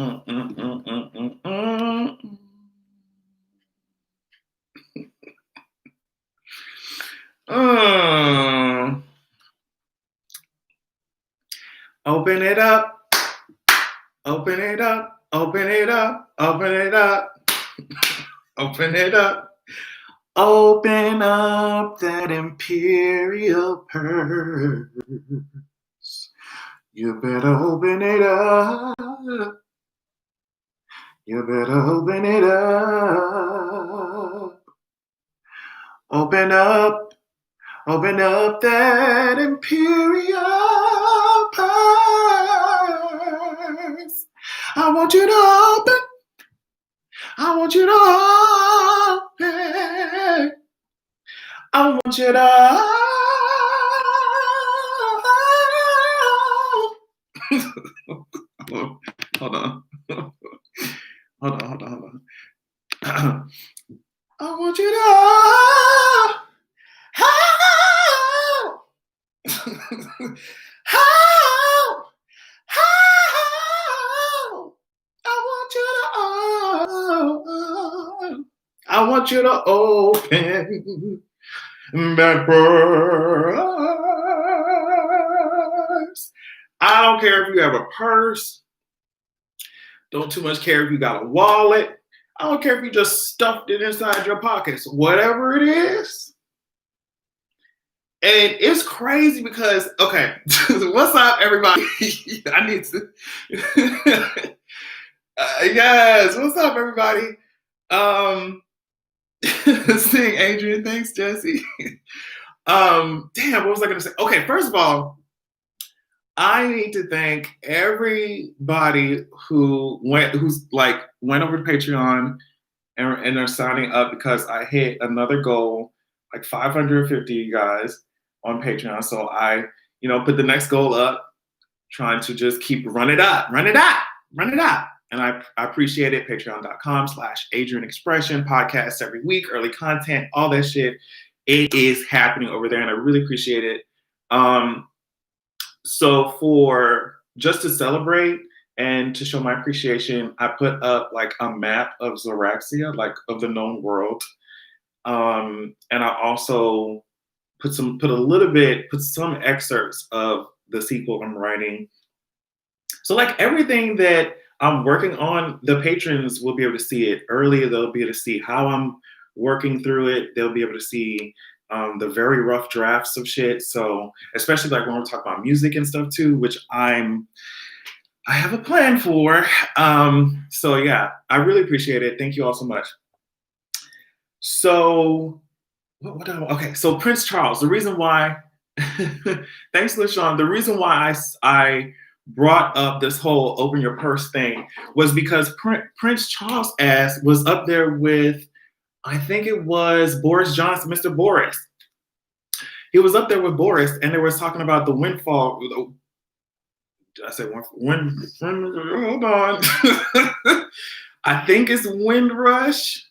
Open it up. Open it up. Open it up. Open it up. Open it up. Open up that imperial purse. You better open it up. You better open it up. Open up. Open up that imperial purse. I want you to open. I want you to open. I want you to hold on. Hold on. I want you to I want you to open that purse. I don't care if you have a purse. Don't too much care if you got a wallet. I don't care if you just stuffed it inside your pockets. Whatever it is. And it's crazy because, okay, what's up, everybody? I need to. Yes, what's up, everybody? Seeing Adrian, thanks, Jesse. Damn, what was I gonna say? Okay, first of all, I need to thank everybody who went over to Patreon and are signing up because I hit another goal, like 550 you guys on Patreon. So I, put the next goal up, trying to just keep run it up. And I appreciate it. Patreon.com/Adrian Expression, podcasts every week, early content, all that shit. It is happening over there, and I really appreciate it. So just to celebrate and to show my appreciation, I put up like a map of Zoraxia, like of the known world. And I also put some excerpts of the sequel I'm writing. So like everything that I'm working on, the patrons will be able to see it early. They'll be able to see how I'm working through it. They'll be able to see the very rough drafts of shit. So especially like when we're talking about music and stuff too, which I have a plan for. So yeah, I really appreciate it. Thank you all so much. So so Prince Charles, the reason why, thanks LaShawn, the reason why I brought up this whole open your purse thing was because Prince Charles' ass was up there with, I think it was Boris Johnson, Mr. Boris. He was up there with Boris, and they were talking about the windfall. I said wind hold on. I think it's Windrush.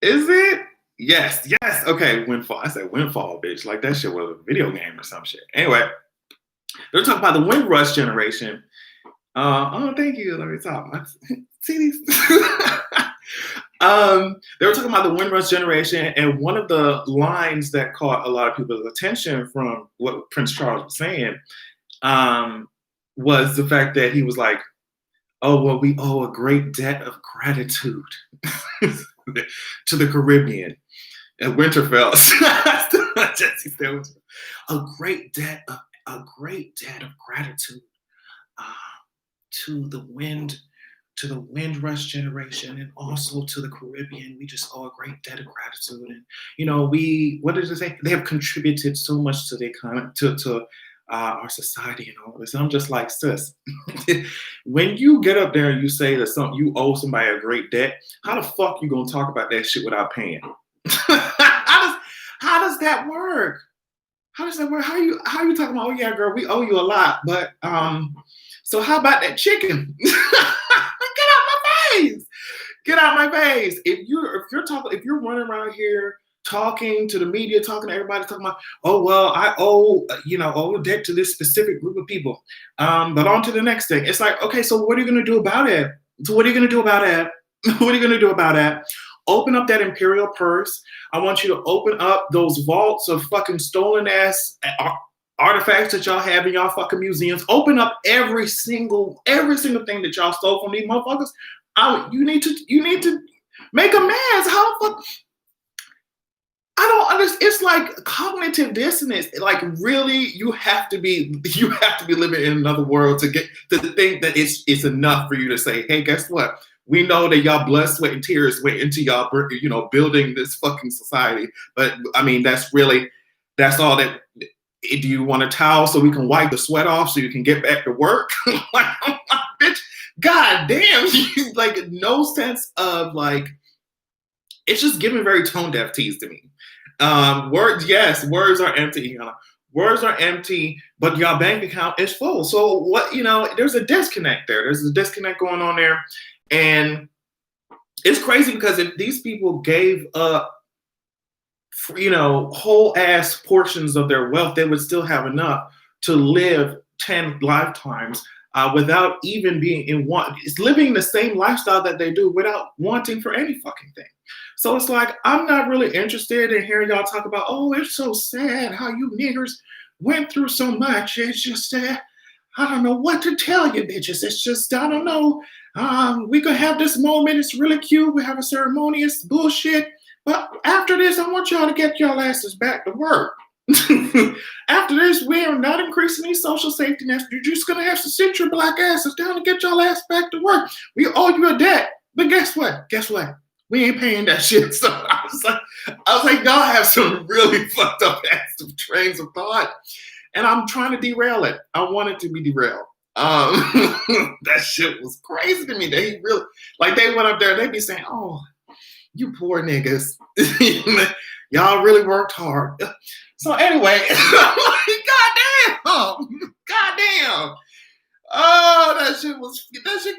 Is it? Yes. Okay, Windfall. I said Windfall, bitch. Like that shit was a video game or some shit. Anyway, they're talking about the Windrush generation. Thank you. Let me talk. See these? They were talking about the Windrush generation, and one of the lines that caught a lot of people's attention from what Prince Charles was saying was the fact that he was like, "Oh, well, we owe a great debt of gratitude to the Caribbean." And Winterfell, Jesse said, a great debt of gratitude to the Windrush generation, and also to the Caribbean. We just owe a great debt of gratitude, and what did it say? They have contributed so much to the economy, to our society and all this. And I'm just like, sis, when you get up there and you say that you owe somebody a great debt, how the fuck you gonna talk about that shit without paying? How does that work? How does that work? How you talking about? Oh yeah, girl, we owe you a lot, but so how about that chicken? Get out my face! If you're running around here talking to the media, talking to everybody, talking about, oh well, I owe owe debt to this specific group of people. But on to the next thing. It's like, okay, so what are you gonna do about it? So what are you gonna do about it? What are you gonna do about it? Open up that imperial purse. I want you to open up those vaults of fucking stolen ass artifacts that y'all have in y'all fucking museums. Open up every single thing that y'all stole from these motherfuckers. You need to make amends. How the fuck? I don't understand. It's like cognitive dissonance. Like, really, you have to be living in another world to think that it's enough for you to say, hey, guess what? We know that y'all blood, sweat, and tears went into y'all, building this fucking society. But I mean, that's all that. Do you want a towel so we can wipe the sweat off so you can get back to work? Like, bitch, god damn, like no sense of like. It's just giving very tone deaf tease to me. Words are empty. Words are empty, but your bank account is full. So what? There's a disconnect there. There's a disconnect going on there, and it's crazy because if these people gave up, whole ass portions of their wealth, they would still have enough to live 10 lifetimes without even being in one. It's living the same lifestyle that they do without wanting for any fucking thing. So it's like, I'm not really interested in hearing y'all talk about, oh, it's so sad how you niggers went through so much. It's just, I don't know what to tell you, bitches. It's just, I don't know. We could have this moment. It's really cute. We have a ceremonious bullshit. But after this, I want y'all to get y'all asses back to work. After this, we are not increasing these social safety nets. You're just going to have to sit your black asses down and get y'all ass back to work. We owe you a debt. But guess what? We ain't paying that shit. So I was like, y'all have some really fucked up ass trains of thought. And I'm trying to derail it. I want it to be derailed. That shit was crazy to me. They really, like, they went up there, they be saying, oh, you poor niggas. Y'all really worked hard. So anyway, goddamn. Oh, that shit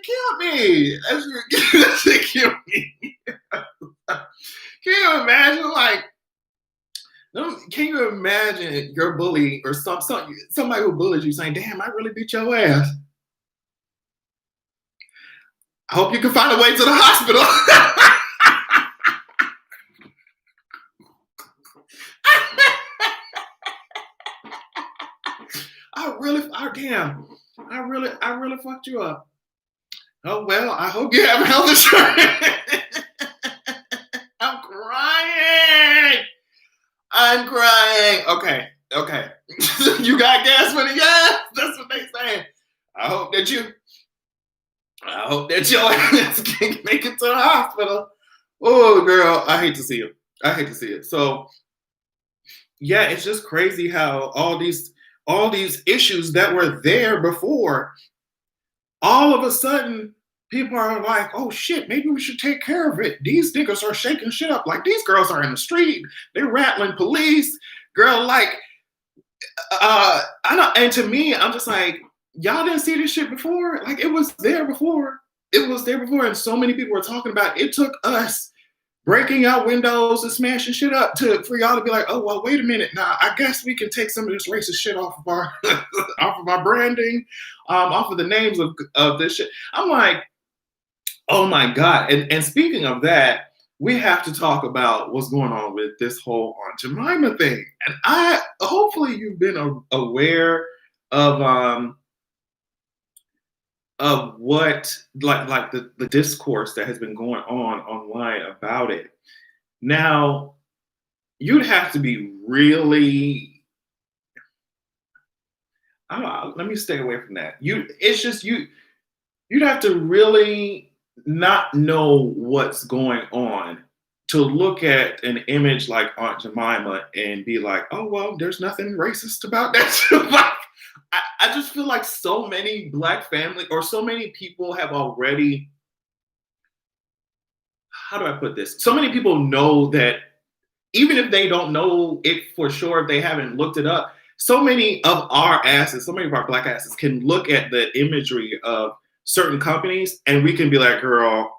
killed me. That shit killed me. Can you imagine, can you imagine your bully or somebody who bullies you saying, damn, I really beat your ass. I hope you can find a way to the hospital. I really fucked you up. Oh, well, I hope you have health insurance. I'm crying. Okay. You got gas money? Yeah, that's what they saying. I hope that your ass can make it to the hospital. Oh, girl, I hate to see it. So, yeah, it's just crazy how all these issues that were there before, all of a sudden, people are like, oh shit, maybe we should take care of it. These niggas are shaking shit up. Like, these girls are in the street. They're rattling police. Girl, like, I know. And to me, I'm just like, y'all didn't see this shit before? Like, it was there before. And so many people were talking about it. It took us breaking out windows and smashing shit up for y'all to be like, oh, well, wait a minute. Now, I guess we can take some of this racist shit off of our off of our branding, off of the names of this shit. I'm like, oh my God. And speaking of that, we have to talk about what's going on with this whole Aunt Jemima thing. And hopefully you've been aware of what, like the discourse that has been going on online about it. Now, you'd have to be really, I don't know, let me stay away from that. You'd have to really not know what's going on to look at an image like Aunt Jemima and be like, oh, well, there's nothing racist about that. I just feel like so many Black families or so many people have already, how do I put this? So many people know that even if they don't know it for sure, if they haven't looked it up, so many of our Black asses can look at the imagery of certain companies and we can be like, girl,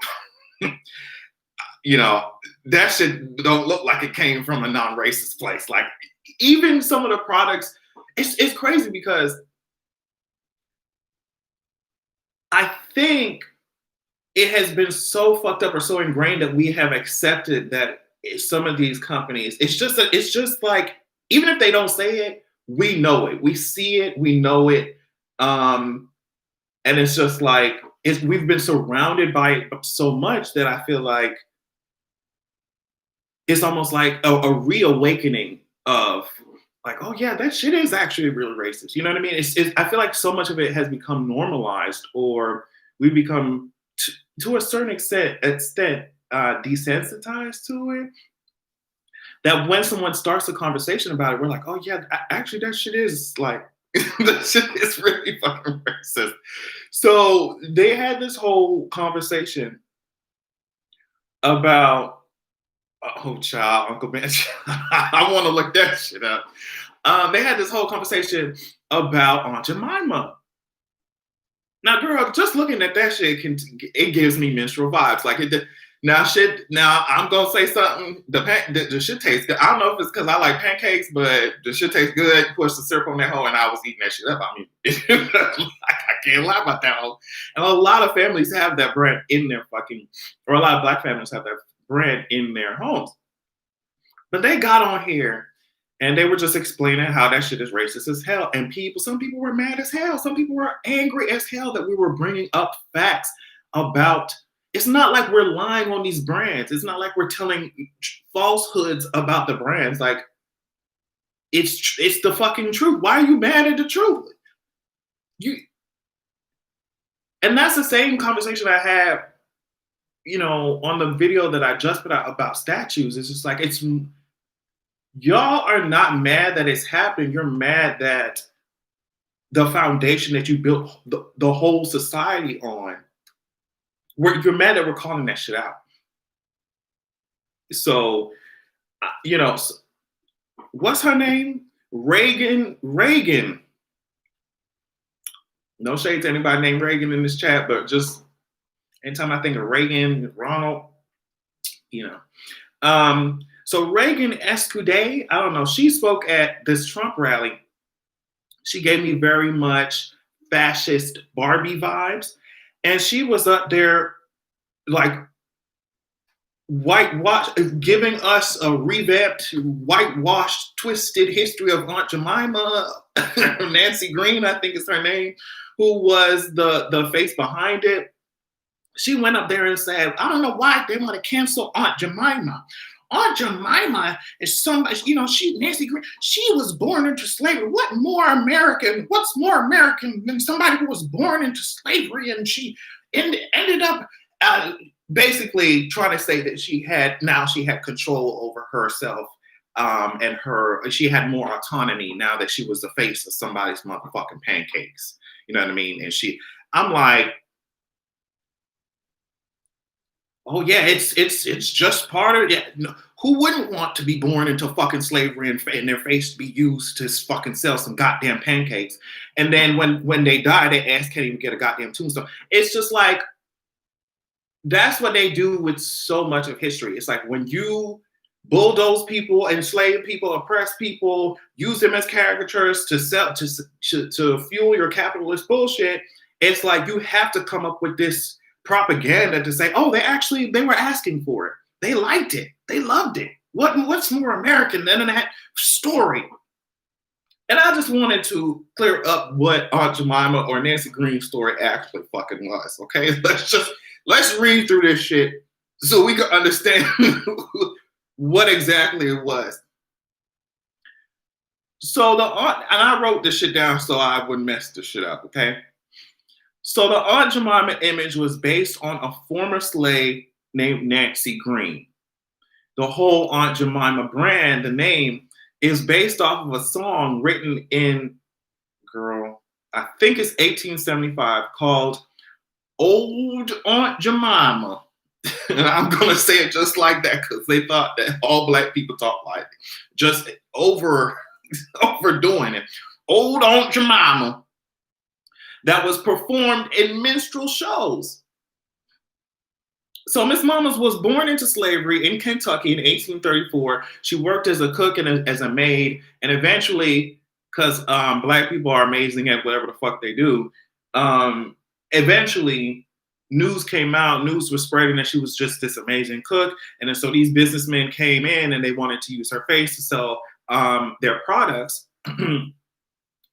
that shit don't look like it came from a non-racist place. Like even some of the products, it's crazy because I think it has been so fucked up or so ingrained that we have accepted that some of these companies, it's just like, even if they don't say it, we know it. We see it, we know it. And it's just like, we've been surrounded by it so much that I feel like it's almost like a reawakening of like, oh yeah, that shit is actually really racist. You know what I mean? I feel like so much of it has become normalized, or we become to a certain extent desensitized to it. That when someone starts a conversation about it, we're like, oh yeah, actually that shit is like that shit is really fucking racist. So they had this whole conversation about, oh child, Uncle Ben. I want to look that shit up. They had this whole conversation about Aunt Jemima. Now, girl, just looking at that shit it gives me menstrual vibes. Like it. Now I'm gonna say something. The shit tastes good. I don't know if it's because I like pancakes, but the shit tastes good. Push the syrup on that hoe, and I was eating that shit up. I mean, I can't lie about that hoe. And a lot of families have that brand in their or a lot of Black families have that brand in their homes. But they got on here and they were just explaining how that shit is racist as hell. And some people were mad as hell. Some people were angry as hell that we were bringing up facts about. It's not like we're lying on these brands. It's not like we're telling falsehoods about the brands. Like, it's the fucking truth. Why are you mad at the truth? And that's the same conversation I had, on the video that I just put out about statues. It's just like, y'all are not mad that it's happened. You're mad that the foundation that you built the whole society on, you're mad that we're calling that shit out. So, what's her name? Reagan. No shade to anybody named Reagan in this chat, but just anytime I think of Reagan, Ronald, So Reagan Escuday, I don't know, she spoke at this Trump rally. She gave me very much fascist Barbie vibes. And she was up there like giving us a revamped, whitewashed, twisted history of Aunt Jemima, Nancy Green, I think is her name, who was the face behind it. She went up there and said, I don't know why they want to cancel Aunt Jemima. Aunt Jemima is somebody, Nancy Green, she was born into slavery. What's more American than somebody who was born into slavery? And she ended up basically trying to say that she had control over herself, and she had more autonomy now that she was the face of somebody's motherfucking pancakes. You know what I mean? And I'm like, oh yeah, it's just part of it. Yeah. Who wouldn't want to be born into fucking slavery and their face to be used to fucking sell some goddamn pancakes? And then when they die, they can't even get a goddamn tombstone. It's just like, that's what they do with so much of history. It's like when you bulldoze people, enslave people, oppress people, use them as caricatures to sell to fuel your capitalist bullshit. It's like you have to come up with this propaganda to say, oh, they were asking for it. They liked it. They loved it. What's more American than that story? And I just wanted to clear up what Aunt Jemima or Nancy Green's story actually fucking was. Okay, let's read through this shit so we can understand what exactly it was. So and I wrote this shit down so I wouldn't mess this shit up. Okay. So the Aunt Jemima image was based on a former slave named Nancy Green. The whole Aunt Jemima brand, the name, is based off of a song written in, I think it's 1875, called Old Aunt Jemima. And I'm going to say it just like that because they thought that all Black people talk like it. Just overdoing it. Old Aunt Jemima. That was performed in minstrel shows. So Miss Mamas was born into slavery in Kentucky in 1834. She worked as a cook and as a maid, and eventually, because black people are amazing at whatever the fuck they do, eventually news came out, news was spreading that she was just this amazing cook, and then so these businessmen came in and they wanted to use her face to sell their products.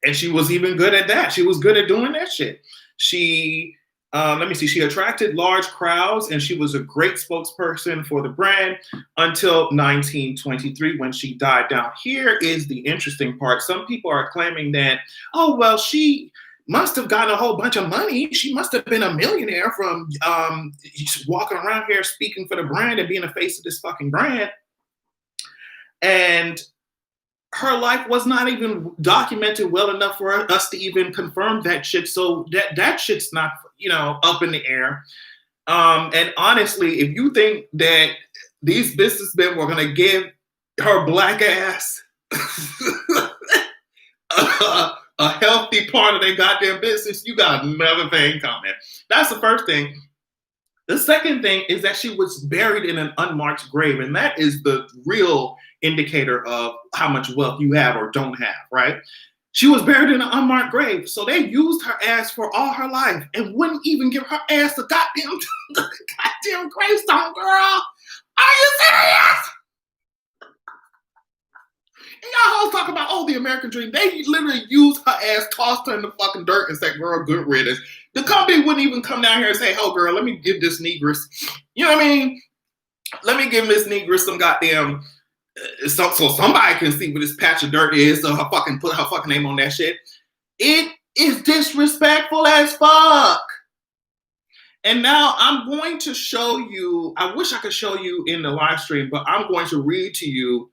And she was even good at that. She was good at doing that shit. She, let me see, she attracted large crowds and she was a great spokesperson for the brand until 1923 when she died. Now, here is the interesting part. Some people are claiming that, oh, well, she must have gotten a whole bunch of money. She must have been a millionaire from walking around here speaking for the brand and being the face of this fucking brand. And her life was not even documented well enough for us to even confirm that shit. So that shit's not, up in the air. And honestly, if you think that these businessmen were going to give her black ass a healthy part of their goddamn business, you got another thing coming. That's the first thing. The second thing is that she was buried in an unmarked grave, and that is the real indicator of how much wealth you have or don't have, right? She was buried in an unmarked grave, so they used her ass for all her life and wouldn't even give her ass a goddamn gravestone, girl. Are you serious? And y'all hoes talk about, oh, the American dream. They literally used her ass, tossed her in the fucking dirt and said, girl, good riddance. The company wouldn't even come down here and say, oh, girl, let me give this negress, you know what I mean? Let me give Miss Negress some goddamn, so somebody can see what this patch of dirt is, so her fucking put her fucking name on that shit. It is disrespectful as fuck. And now I'm going to show you, I wish I could show you in the live stream, but I'm going to read to you.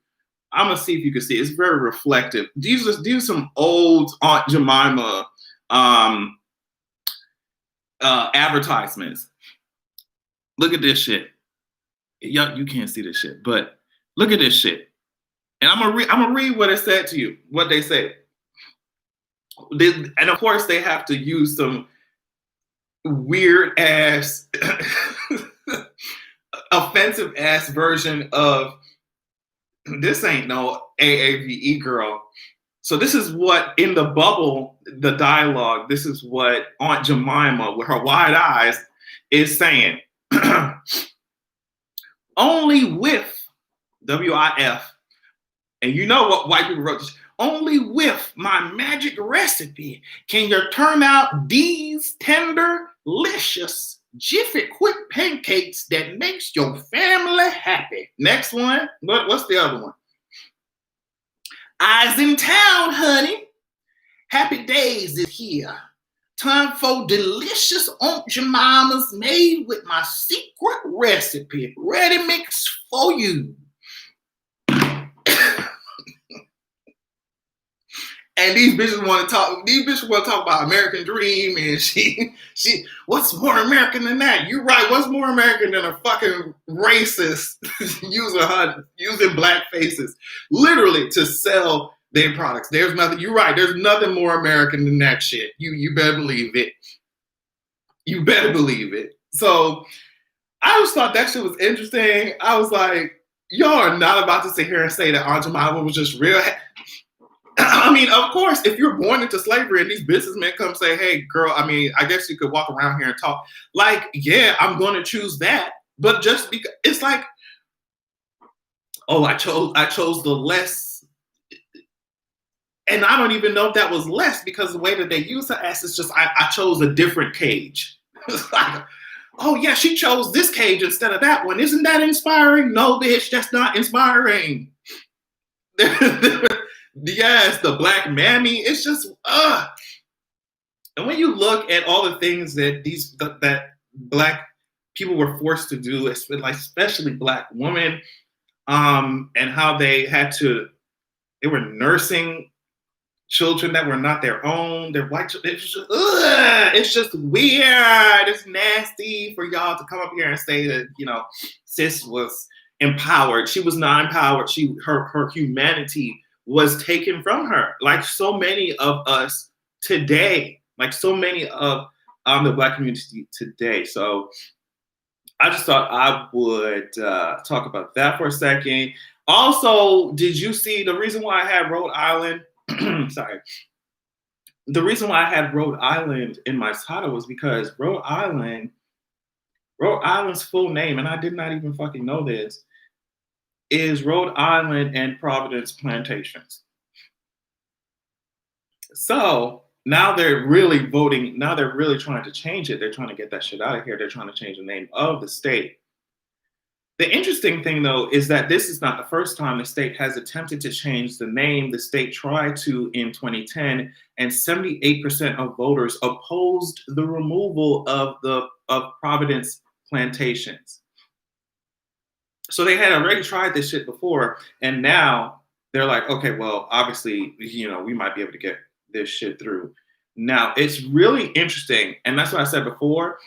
I'm going to see if you can see it. It's very reflective. These are some old Aunt Jemima advertisements. Look at this shit. You can't see this shit, but look at this shit. And I'm gonna read what it said to you, what they say. And of course, they have to use some weird ass, offensive ass version of this ain't no AAVE girl. So this is what in the bubble, the dialogue, this is what Aunt Jemima with her wide eyes is saying. Only with WIF, and you know what white people wrote this, only with my magic recipe can you turn out these tender, delicious, jiffy quick pancakes that makes your family happy. Next one, what's the other one? I's in town, honey. Happy days is here. Time for delicious Aunt Jemima's made with my secret recipe. Ready mix for you. And these bitches want to talk about American Dream, and she what's more American than that? You're right, what's more American than a fucking racist using black faces literally to sell their products? There's nothing, you're right, there's nothing more American than that shit. You better believe it. You better believe it. So I just thought that shit was interesting. I was like, y'all are not about to sit here and say that Aunt Jemima was just real. I mean, of course, if you're born into slavery and these businessmen come say, hey, girl, I mean, I guess you could walk around here and talk. Like, yeah, I'm going to choose that. But just because it's like, oh, I chose the less. And I don't even know if that was less, because the way that they use her ass is just, I chose a different cage. It's like, oh, yeah, she chose this cage instead of that one. Isn't that inspiring? No, bitch, that's not inspiring. Yes, the black mammy. It's just, And when you look at all the things that that black people were forced to do, especially black women, and how they were nursing children that were not their own. They're white. It's just weird. It's nasty for y'all to come up here and say that, sis was empowered. She was not empowered. Her humanity was taken from her, like so many of us today, like so many of the black community today. So I just thought I would talk about that for a second. Also, did you see the reason why I had Rhode Island? Sorry. The reason why I had Rhode Island in my title was because Rhode Island's full name, and I did not even fucking know this, is Rhode Island and Providence Plantations. So now they're really voting. Now they're really trying to change it. They're trying to get that shit out of here. They're trying to change the name of the state. The interesting thing, though, is that this is not the first time the state has attempted to change the name. The state tried to in 2010, and 78% of voters opposed the removal of Providence Plantations. So they had already tried this shit before, and now they're like, okay, well, obviously, we might be able to get this shit through. Now, it's really interesting, and that's what I said before.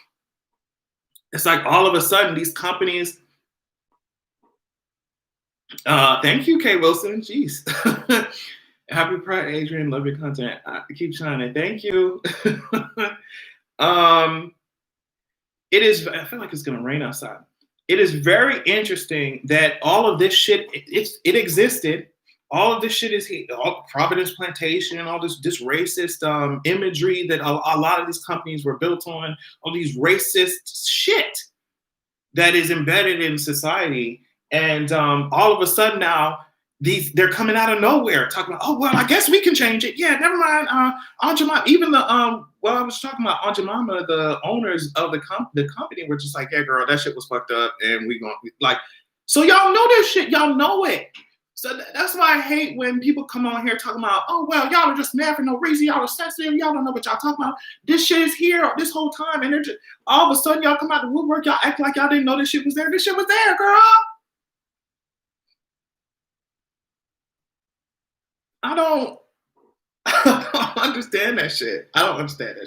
It's like all of a sudden these companies. Thank you, Kay Wilson. Jeez. Happy Pride, Adrian. Love your content. Keep shining. Thank you. It is. I feel like it's gonna rain outside. It is very interesting that all of this shit it existed. All of this shit is here. All Providence Plantation, all this racist imagery that a lot of these companies were built on. All these racist shit that is embedded in society. And all of a sudden now, they're coming out of nowhere talking about, oh, well, I guess we can change it. Yeah, never mind. Aunt Jemima, even I was talking about Aunt Jemima, the owners of the company were just like, yeah, girl, that shit was fucked up. And we going like, so y'all know this shit. Y'all know it. So that's why I hate when people come on here talking about, oh, well, y'all are just mad for no reason. Y'all are sensitive. Y'all don't know what y'all talking about. This shit is here this whole time. And they're just, all of a sudden, y'all come out the woodwork. Y'all act like y'all didn't know this shit was there. This shit was there, girl. I don't understand that shit. I don't understand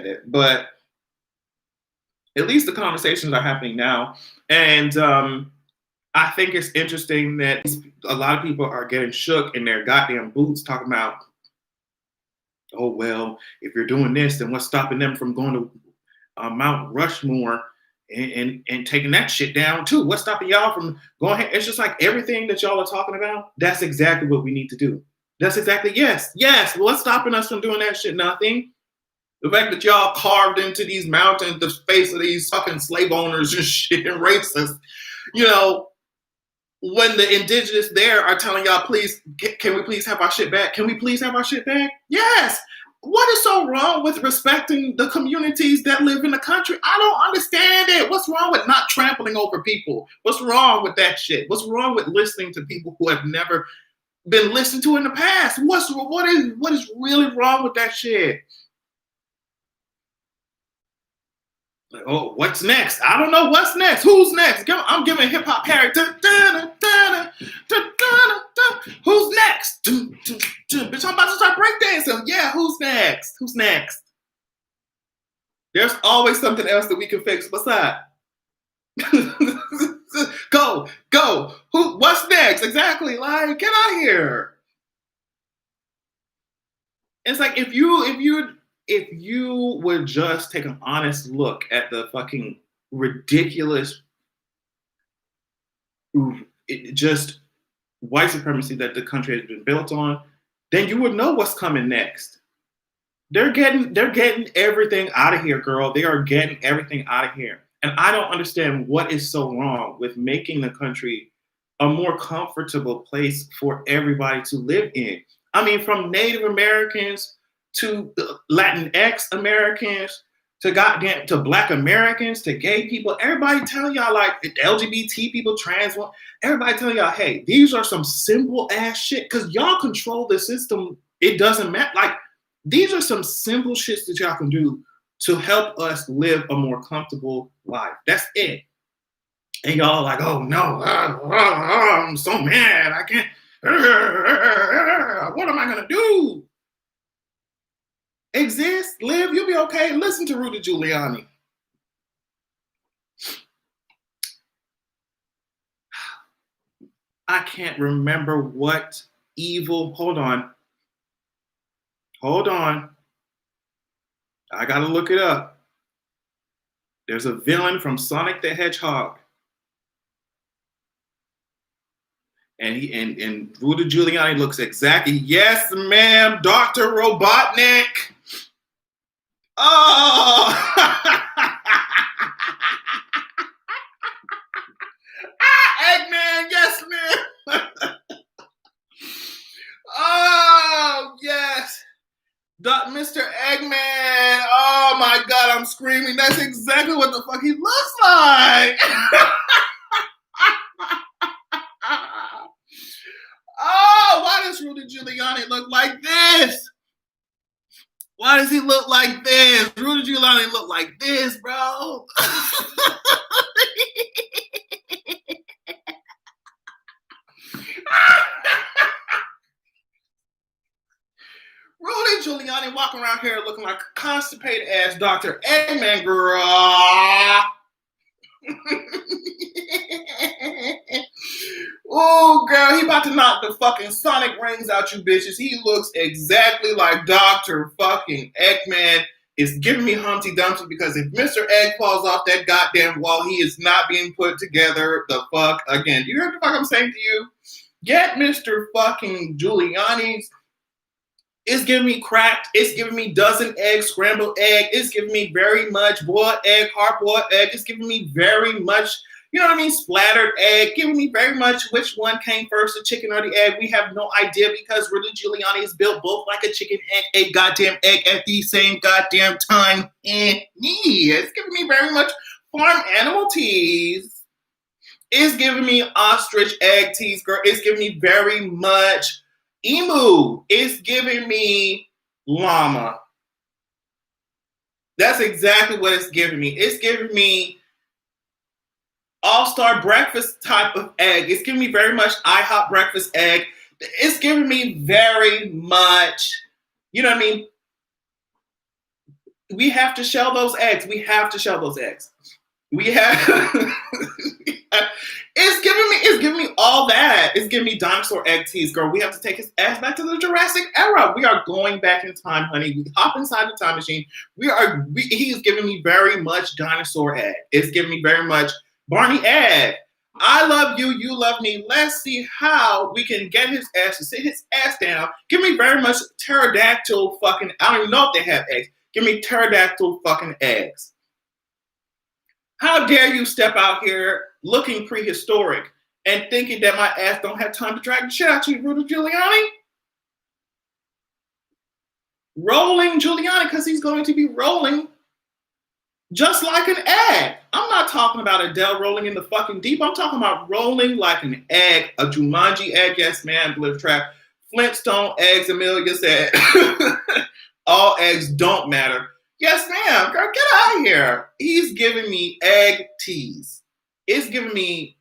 it. But at least the conversations are happening now. And I think it's interesting that a lot of people are getting shook in their goddamn boots talking about, oh, well, if you're doing this, then what's stopping them from going to Mount Rushmore and taking that shit down too? What's stopping y'all from going ahead? It's just like everything that y'all are talking about. That's exactly what we need to do. That's exactly, yes. What's stopping us from doing that shit? Nothing. The fact that y'all carved into these mountains the face of these fucking slave owners and shit and racists, when the indigenous there are telling y'all, please, can we please have our shit back? Can we please have our shit back? Yes. What is so wrong with respecting the communities that live in the country? I don't understand it. What's wrong with not trampling over people? What's wrong with that shit? What's wrong with listening to people who have never been listened to in the past? What is really wrong with that shit? Like, oh, what's next? I don't know what's next. Who's next? I'm giving hip hop Harry. Who's next? Bitch, I'm about to start breakdancing. Yeah, who's next? There's always something else that we can fix. What's that? Go. What's next? Exactly. Like, get out of here. It's like if you would just take an honest look at the fucking ridiculous just white supremacy that the country has been built on, then you would know what's coming next. They're getting everything out of here, girl. They are getting everything out of here. And I don't understand what is so wrong with making the country a more comfortable place for everybody to live in. I mean, from Native Americans to Latinx Americans to Black Americans to gay people, everybody telling y'all, like LGBT people, trans one, everybody telling y'all, hey, these are some simple ass shit because y'all control the system. It doesn't matter. Like, these are some simple shits that y'all can do to help us live a more comfortable life. That's it. And y'all like, oh no, I'm so mad. I can't. What am I gonna do? Exist, live, you'll be okay. Listen to Rudy Giuliani. I can't remember what evil. Hold on. I gotta look it up. There's a villain from Sonic the Hedgehog. And Rudy Giuliani looks exactly, yes, ma'am, Dr. Robotnik. Oh, Eggman, yes, ma'am. Oh, yes. Mr. Eggman. Oh my God, I'm screaming. That's exactly what the fuck he looks like. Oh, why does Rudy Giuliani look like this? Why does he look like this? Rudy Giuliani look like this, bro. Rudy Giuliani walking around here looking like a constipated ass Dr. Eggman, girl. Oh, girl, he about to knock the fucking Sonic rings out you bitches. He looks exactly like Dr. fucking Eggman. It's giving me Humpty Dumpty because if Mr. Egg falls off that goddamn wall, he is not being put together the fuck again. You heard the fuck I'm saying to you? Get Mr. fucking Giuliani's. It's giving me cracked. It's giving me dozen egg, scrambled egg. It's giving me very much boiled egg, hard-boiled egg. It's giving me very much, you know what I mean, splattered egg. Giving me very much which one came first, the chicken or the egg. We have no idea because Rudy Giuliani is built both like a chicken and a goddamn egg at the same goddamn time. And yeah, it's giving me very much farm animal teas. It's giving me ostrich egg teas, girl. It's giving me very much emu. It's giving me llama. That's exactly what it's giving me. It's giving me all-star breakfast type of egg. It's giving me very much IHOP breakfast egg. It's giving me very much, you know what I mean? We have to shell those eggs. We have to shell those eggs. We have... It's giving me all that. It's giving me dinosaur egg teas, girl. We have to take his ass back to the Jurassic era. We are going back in time, honey. We hop inside the time machine. He's giving me very much dinosaur egg. It's giving me very much Barney egg. I love you, you love me. Let's see how we can get his ass to sit his ass down. Give me very much pterodactyl fucking, I don't even know if they have eggs. Give me pterodactyl fucking eggs. How dare you step out here looking prehistoric and thinking that my ass don't have time to drag the shit out you, Rudy Giuliani? Rolling Giuliani, because he's going to be rolling just like an egg. I'm not talking about Adele rolling in the fucking deep. I'm talking about rolling like an egg, a Jumanji egg. Yes, man, Bliff Trap. Flintstone eggs, Amelia said. All eggs don't matter. Yes, ma'am. Girl, get out of here. He's giving me egg teas. It's giving me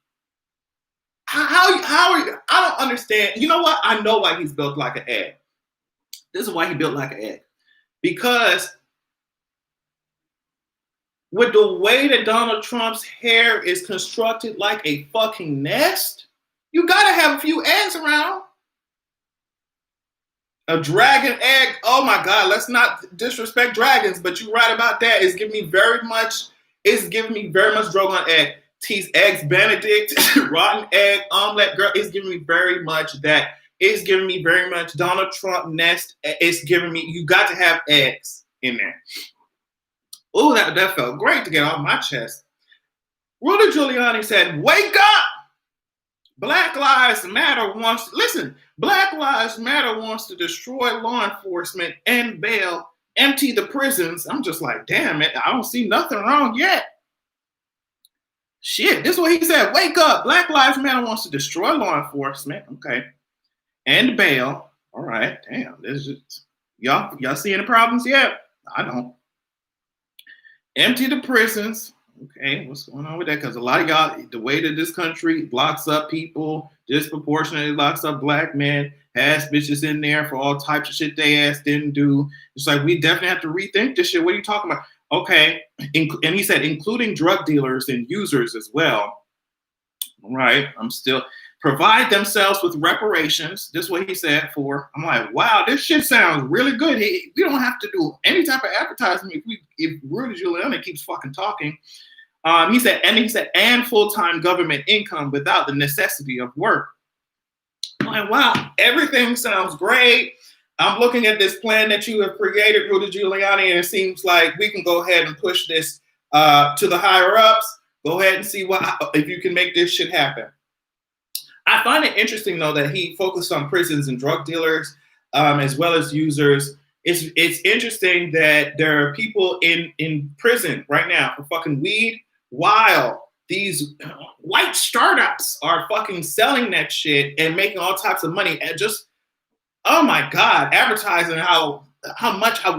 how are you? I don't understand. You know what? I know why he's built like an egg. This is why he built like an egg. Because with the way that Donald Trump's hair is constructed like a fucking nest, you gotta have a few eggs around. A dragon egg. Oh my God, let's not disrespect dragons, but you're right about that. It's giving me very much Drogon egg. Teas, eggs Benedict, rotten egg, omelet, girl. It's giving me very much that. It's giving me very much Donald Trump nest. It's giving me, you got to have eggs in there. Oh, that felt great to get off my chest. Rudy Giuliani said, wake up! Black Lives Matter wants to destroy law enforcement and bail, empty the prisons. I'm just like, damn it, I don't see nothing wrong yet. Shit, this is what he said. Wake up. Black Lives Matter wants to destroy law enforcement. Okay. And bail. All right. Damn. This is y'all see any problems yet? I don't. Empty the prisons. Okay, what's going on with that? Because a lot of y'all, the way that this country locks up people, disproportionately locks up black men, has bitches in there for all types of shit they ass didn't do. It's like, we definitely have to rethink this shit. What are you talking about? Okay, and he said, including drug dealers and users as well. All right, I'm still, provide themselves with reparations. This is what he said for. I'm like, wow, this shit sounds really good. We don't have to do any type of advertising if Rudy Giuliani keeps fucking talking. He said, and full-time government income without the necessity of work. I'm like, wow, everything sounds great. I'm looking at this plan that you have created, Rudy Giuliani, and it seems like we can go ahead and push this to the higher ups. Go ahead and see if you can make this shit happen. I find it interesting, though, that he focused on prisons and drug dealers as well as users. It's interesting that there are people in prison right now for fucking weed, while these white startups are fucking selling that shit and making all types of money and just, oh my God, advertising how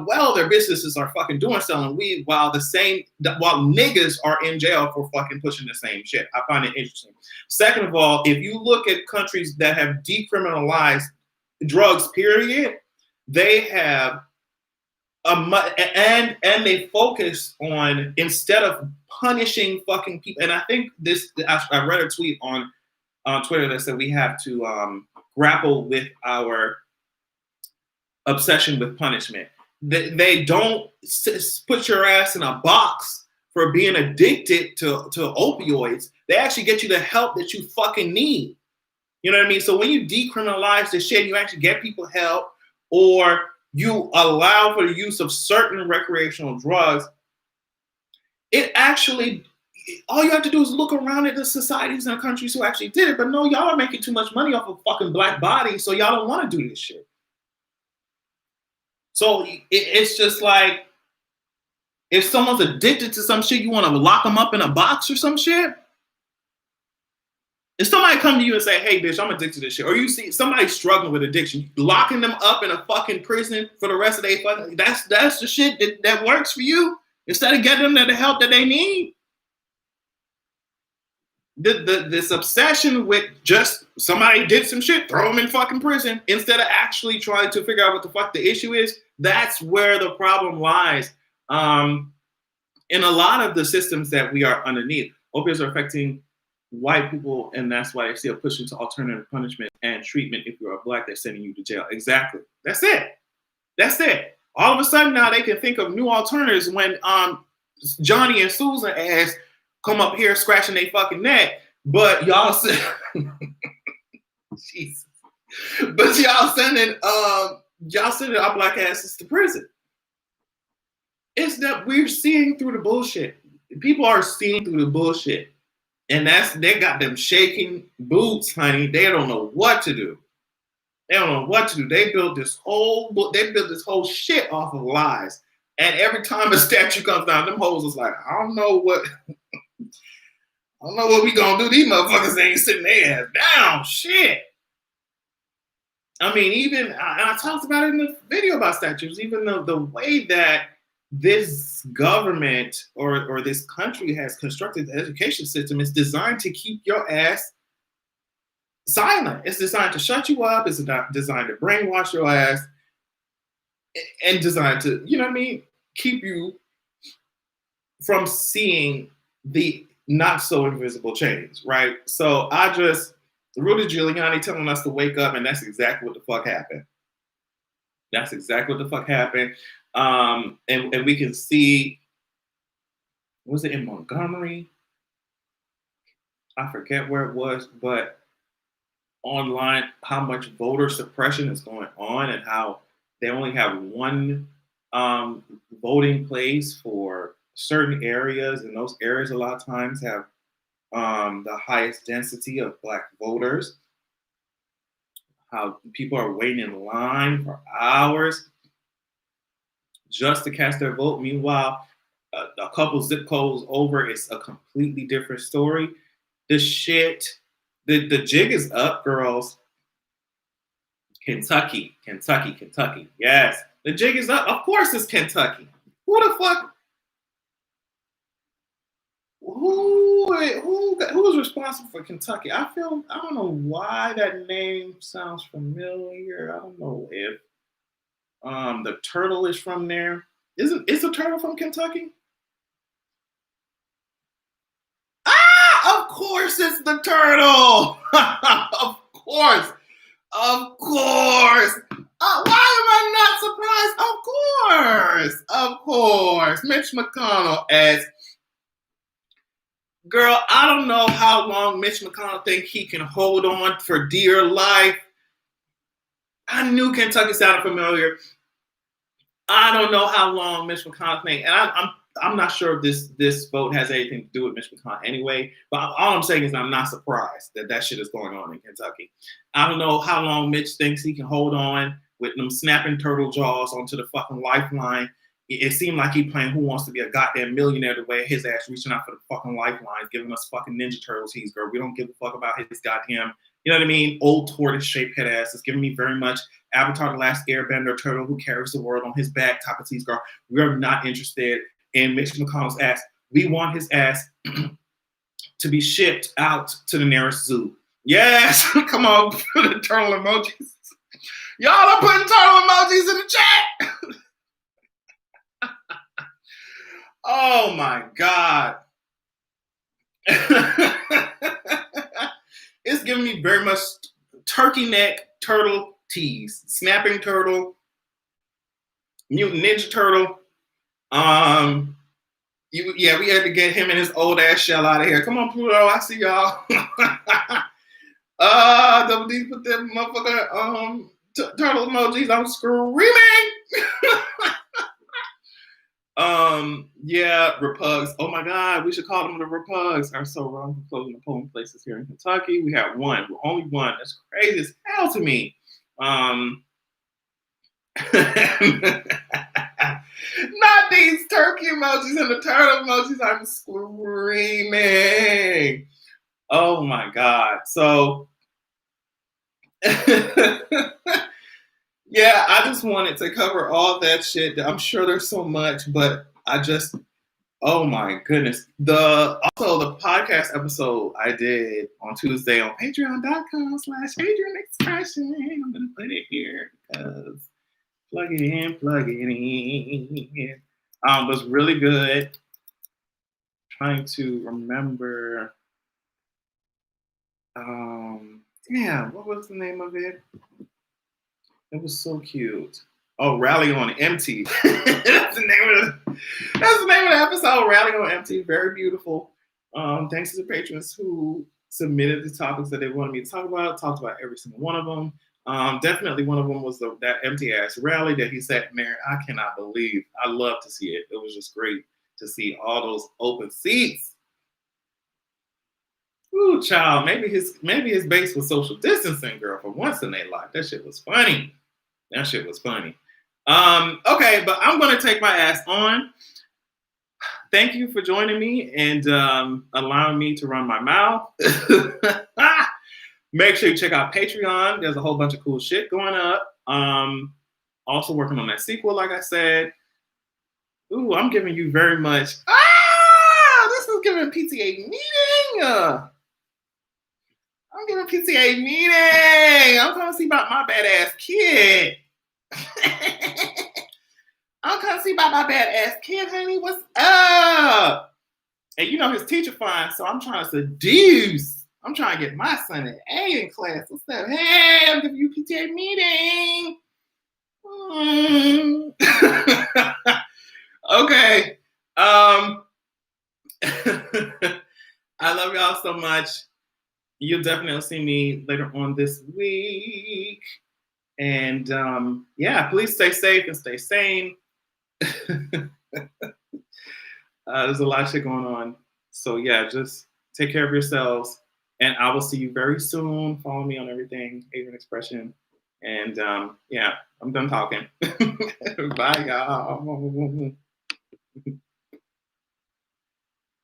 well their businesses are fucking doing selling weed while niggas are in jail for fucking pushing the same shit. I find it interesting. Second of all, if you look at countries that have decriminalized drugs, period, they have and they focus on, instead of punishing fucking people, and I think I read a tweet on Twitter that said we have to grapple with our obsession with punishment. They don't put your ass in a box for being addicted to opioids. They actually get you the help that you fucking need. You know what I mean? So when you decriminalize the shit, you actually get people help, or you allow for the use of certain recreational drugs, it actually, all you have to do is look around at the societies and the countries who actually did it. But no, y'all are making too much money off of fucking black bodies, so y'all don't want to do this shit. So it's just like, if someone's addicted to some shit, you want to lock them up in a box or some shit? If somebody come to you and say, hey, bitch, I'm addicted to this shit, or you see somebody struggling with addiction, locking them up in a fucking prison for the rest of their fucking, that's the shit that works for you, instead of getting them the help that they need? This obsession with just somebody did some shit, throw them in fucking prison, instead of actually trying to figure out what the fuck the issue is, that's where the problem lies. In a lot of the systems that we are underneath, opiates are affecting white people, and that's why they see a push into alternative punishment and treatment. If you're a black, they're sending you to jail. Exactly. That's it. All of a sudden now they can think of new alternatives when Johnny and Susan ass come up here scratching their fucking neck, but y'all said, Jesus, but y'all sending our black asses to prison. It's that we're seeing through the bullshit. People are seeing through the bullshit. And they got them shaking boots, honey. They don't know what to do. They built this whole shit off of lies. And every time a statue comes down, them hoes is like, I don't know what we gonna do. These motherfuckers ain't sitting their ass down. Shit. I mean, and I talked about it in the video about statues, even the way that this government or this country has constructed the education system is designed to keep your ass silent. It's designed to shut you up. It's designed to brainwash your ass, and designed to, you know what I mean, keep you from seeing the not so invisible change, right? So Rudy Giuliani telling us to wake up, and that's exactly what the fuck happened. And we can see, was it in Montgomery? I forget where it was, but online, how much voter suppression is going on, and how they only have one voting place for certain areas, and those areas a lot of times have the highest density of black voters. How people are waiting in line for hours just to cast their vote. Meanwhile, a couple zip codes over, it's a completely different story. The jig is up, girls. Kentucky. Yes, the jig is up. Of course it's Kentucky. Who the fuck? Who was responsible for Kentucky? I don't know why that name sounds familiar. I don't know if the turtle is from there. Is the turtle from Kentucky? Of course it's the turtle. Of course. Of course. Why am I not surprised? Of course. Mitch McConnell as girl. I don't know how long Mitch McConnell think he can hold on for dear life. I knew Kentucky sounded familiar. I don't know how long Mitch McConnell think, and I'm not sure if this vote has anything to do with Mitch McConnell anyway. But all I'm saying is I'm not surprised that shit is going on in Kentucky. I don't know how long Mitch thinks he can hold on with them snapping turtle jaws onto the fucking lifeline. It seemed like he playing Who Wants to Be a Goddamn Millionaire the way his ass reaching out for the fucking lifelines, giving us fucking Ninja Turtles. Girl, we don't give a fuck about his goddamn, you know what I mean? Old tortoise-shaped head ass. It's giving me very much Avatar: The Last Airbender turtle who carries the world on his back type of tease, girl. We're not interested in Mitch McConnell's ass. We want his ass to be shipped out to the nearest zoo. Yes, come on, put the turtle emojis. Y'all are putting turtle emojis in the chat. Oh my God. It's giving me very much turkey neck turtle tease. Snapping turtle, mutant ninja turtle. We had to get him and his old ass shell out of here. Come on, Pluto, I see y'all. Double D put that motherfucker turtle emojis. I'm screaming. Repugs. Oh my God, we should call them the Repugs. Are so wrong for closing the polling places here in Kentucky. We have one. We're only one. That's crazy as hell to me. Not these turkey emojis and the turtle emojis. I'm screaming. Oh my God. So yeah, I just wanted to cover all that shit. I'm sure there's so much, but oh my goodness. The podcast episode I did on Tuesday on patreon.com/Adrian Expression. I'm going to put it here because plug it in. Was really good. Trying to remember. What was the name of it? It was so cute. Oh, Rally on Empty. That's the name of the episode. Rally on Empty. Very beautiful. Thanks to the patrons who submitted the topics that they wanted me to talk about. Talked about every single one of them. Definitely one of them was that empty ass rally that he sat in there. I cannot believe. I love to see it. It was just great to see all those open seats. Ooh, child. Maybe his base was social distancing, girl, for once in their life. That shit was funny. Okay, but I'm going to take my ass on. Thank you for joining me and allowing me to run my mouth. Make sure you check out Patreon. There's a whole bunch of cool shit going up. Also working on that sequel, like I said. Ooh, I'm giving you very much. This is giving PTA meeting. I'm giving PTA meeting. I'm coming to see about my badass kid. I'm coming to see about my badass kid, honey. What's up? And you know his teacher fine, so I'm trying to seduce. I'm trying to get my son an A in class. What's up? Hey, I'm giving you PTA meeting. Okay. I love y'all so much. You'll definitely see me later on this week. And please stay safe and stay sane. There's a lot of shit going on. So yeah, just take care of yourselves. And I will see you very soon. Follow me on everything, Adrian Expression. And I'm done talking. Bye, y'all.